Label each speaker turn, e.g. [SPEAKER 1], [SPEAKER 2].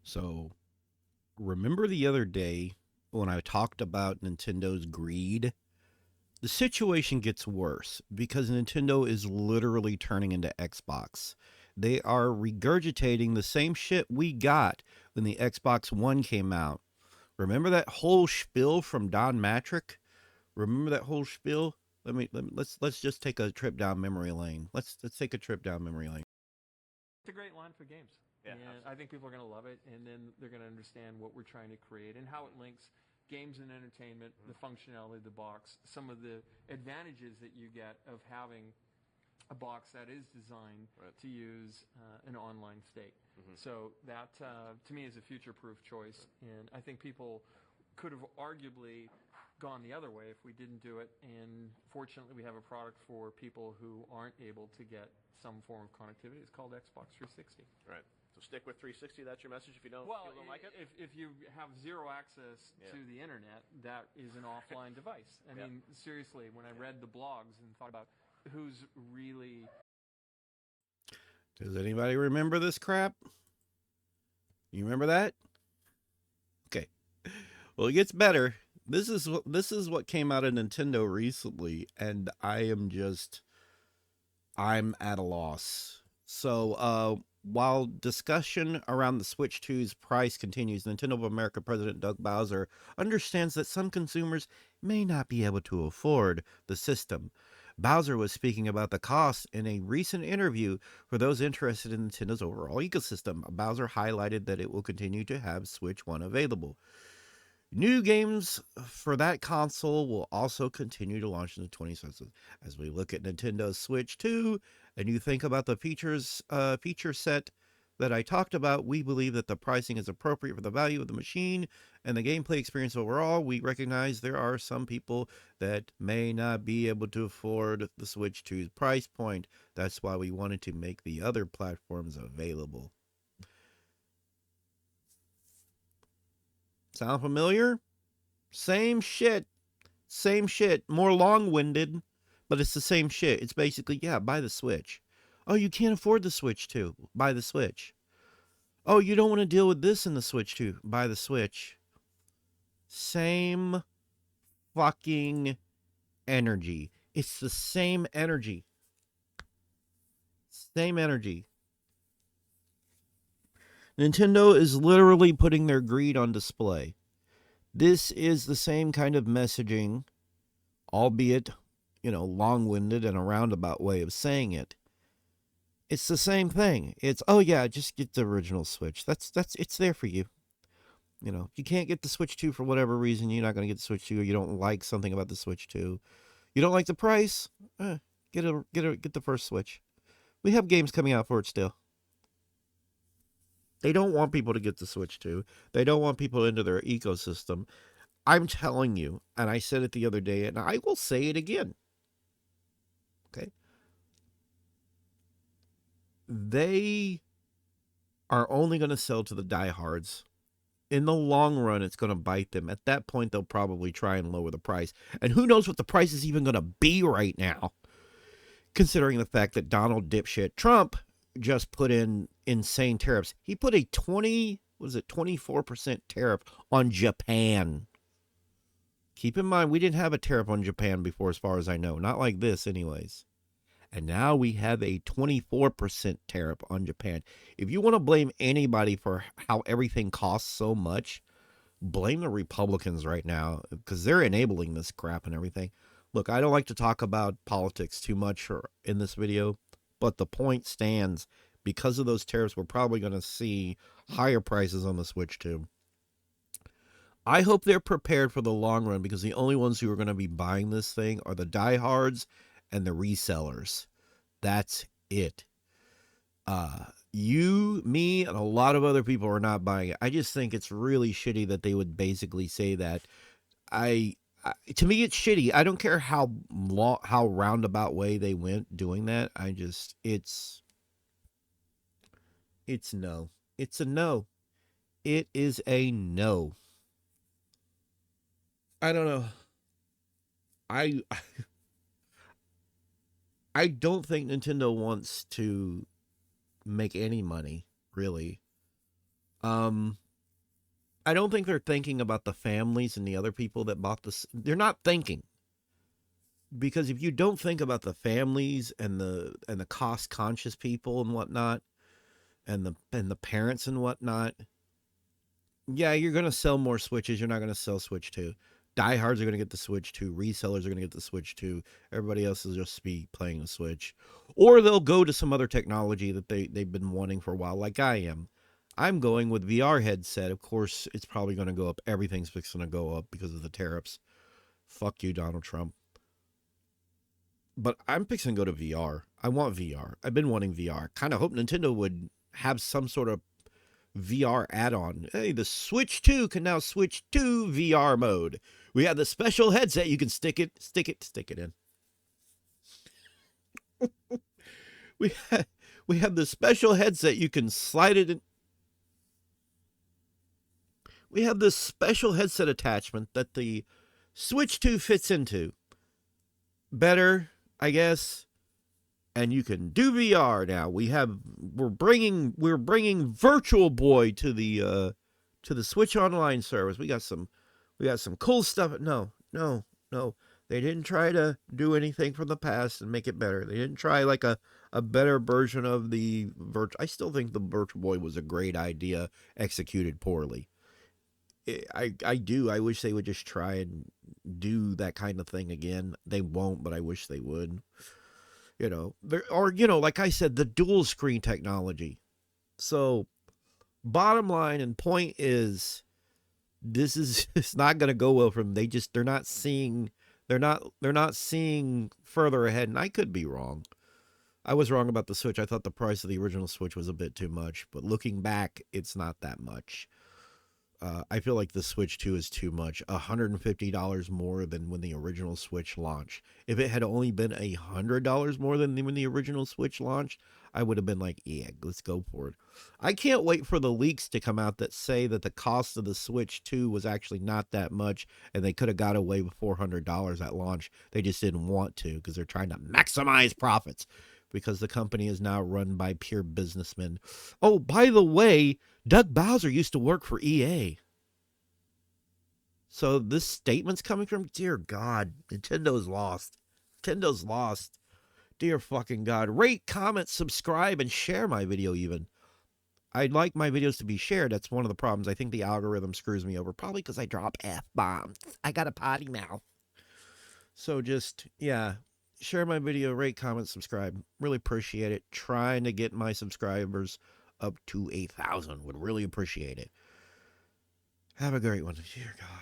[SPEAKER 1] So, remember the other day when I talked about Nintendo's greed? The situation gets worse because Nintendo is literally turning into Xbox. They are regurgitating the same shit we got when the Xbox One came out. Remember that whole spiel from Don Matrick? Remember that whole spiel? Let's just take a trip down memory lane. Let's take a trip down memory lane.
[SPEAKER 2] It's a great line for games.
[SPEAKER 3] Yeah,
[SPEAKER 2] And
[SPEAKER 3] absolutely.
[SPEAKER 2] I think people are going to love it, and then they're going to understand what we're trying to create and how it links games and entertainment, the functionality of the box, some of the advantages that you get of having a box that is designed
[SPEAKER 3] Right.
[SPEAKER 2] to use an online state. So that, to me, is a future-proof choice, and I think people could have arguably gone the other way if we didn't do it. And fortunately, we have a product for people who aren't able to get some form of connectivity. It's called Xbox 360.
[SPEAKER 3] Right. So stick with 360. That's your message. If you don't,
[SPEAKER 2] Well,
[SPEAKER 3] people don't like it.
[SPEAKER 2] if you have zero access
[SPEAKER 3] Yeah.
[SPEAKER 2] to the internet, that is an offline device. I
[SPEAKER 3] Yep.
[SPEAKER 2] mean, seriously, when I read the blogs and thought about who's really
[SPEAKER 1] Does anybody remember this crap? You remember that? Okay. Well, it gets better. This is what came out of Nintendo recently, and I'm at a loss. So, while discussion around the Switch 2's price continues, Nintendo of America President Doug Bowser understands that some consumers may not be able to afford the system. Bowser was speaking about the cost in a recent interview for those interested in Nintendo's overall ecosystem. Bowser highlighted that it will continue to have Switch 1 available. New games for that console will also continue to launch in the 2020s. As we look at Nintendo's Switch 2, and you think about the feature set that I talked about, we believe that the pricing is appropriate for the value of the machine and the gameplay experience overall. We recognize there are some people that may not be able to afford the Switch 2's price point. That's why we wanted to make the other platforms available. Sound familiar? Same shit. Same shit. More long winded, but it's the same shit. It's basically, yeah, buy the Switch. Oh, you can't afford the Switch too. Buy the Switch. Oh, you don't want to deal with this in the Switch too. Buy the Switch. Same fucking energy. It's the same energy. Same energy. Nintendo is literally putting their greed on display. This is the same kind of messaging, albeit, long winded and a roundabout way of saying it. It's the same thing. It's, oh yeah, just get the original Switch. That's it's there for you. You can't get the Switch 2 for whatever reason. You're not going to get the Switch 2, or you don't like something about the Switch 2. You don't like the price? Get the first Switch. We have games coming out for it still. They don't want people to get the Switch 2. They don't want people into their ecosystem. I'm telling you, and I said it the other day, and I will say it again. Okay? They are only going to sell to the diehards. In the long run, it's going to bite them. At that point, they'll probably try and lower the price. And who knows what the price is even going to be right now, considering the fact that Donald dipshit Trump just put in insane tariffs. He put a 24% tariff on Japan. Keep in mind, we didn't have a tariff on Japan before, as far as I know. Not like this, anyways. And now we have a 24% tariff on Japan. If you want to blame anybody for how everything costs so much, blame the Republicans right now, because they're enabling this crap and everything. Look, I don't like to talk about politics too much in this video, but the point stands. Because of those tariffs, we're probably going to see higher prices on the Switch too. I hope they're prepared for the long run, because the only ones who are going to be buying this thing are the diehards and the resellers. That's it. You, me, and a lot of other people are not buying it. I just think it's really shitty that they would basically say that. To me, it's shitty. I don't care how roundabout way they went doing that. It's no. It's a no. It is a no. I don't know. I I don't think Nintendo wants to make any money, really. I don't think they're thinking about the families and the other people that bought this. They're not thinking, because if you don't think about the families and the cost conscious people and whatnot, and the parents and whatnot, yeah, you're gonna sell more Switches. You're not gonna sell Switch 2. Diehards are gonna get the Switch 2. Resellers are gonna get the Switch 2. Everybody else will just be playing the Switch, or they'll go to some other technology that they've been wanting for a while, like I am. I'm going with VR headset. Of course, it's probably going to go up. Everything's fixing to go up because of the tariffs. Fuck you, Donald Trump. But I'm fixing to go to VR. I want VR. I've been wanting VR. Kind of hope Nintendo would have some sort of VR add-on. Hey, the Switch 2 can now switch to VR mode. We have the special headset. You can stick it in. We have the special headset. You can slide it in. We have this special headset attachment that the Switch 2 fits into. Better, I guess. And you can do VR now. We're bringing Virtual Boy to the Switch Online service. We got some cool stuff. No. They didn't try to do anything from the past and make it better. They didn't try like a better version of the Virtual. I still think the Virtual Boy was a great idea, executed poorly. I do. I wish they would just try and do that kind of thing again. They won't, but I wish they would. Like I said, the dual screen technology. So, bottom line and point is, it's not going to go well for them. They're not seeing further ahead, and I could be wrong. I was wrong about the Switch. I thought the price of the original Switch was a bit too much, but looking back, it's not that much. I feel like the Switch 2 is too much. $150 more than when the original Switch launched. If it had only been $100 more than when the original Switch launched, I would have been like, yeah, let's go for it. I can't wait for the leaks to come out that say that the cost of the Switch 2 was actually not that much, and they could have got away with $400 at launch. They just didn't want to because they're trying to maximize profits, because the company is now run by pure businessmen. Oh, by the way, Doug Bowser used to work for EA. So this statement's coming from, dear God, Nintendo's lost. Nintendo's lost. Dear fucking God. Rate, comment, subscribe, and share my video even. I'd like my videos to be shared. That's one of the problems. I think the algorithm screws me over. Probably because I drop F-bombs. I got a potty mouth. So just, yeah. Share my video, rate, comment, subscribe. Really appreciate it. Trying to get my subscribers up to 8,000. Would really appreciate it. Have a great one. Dear God.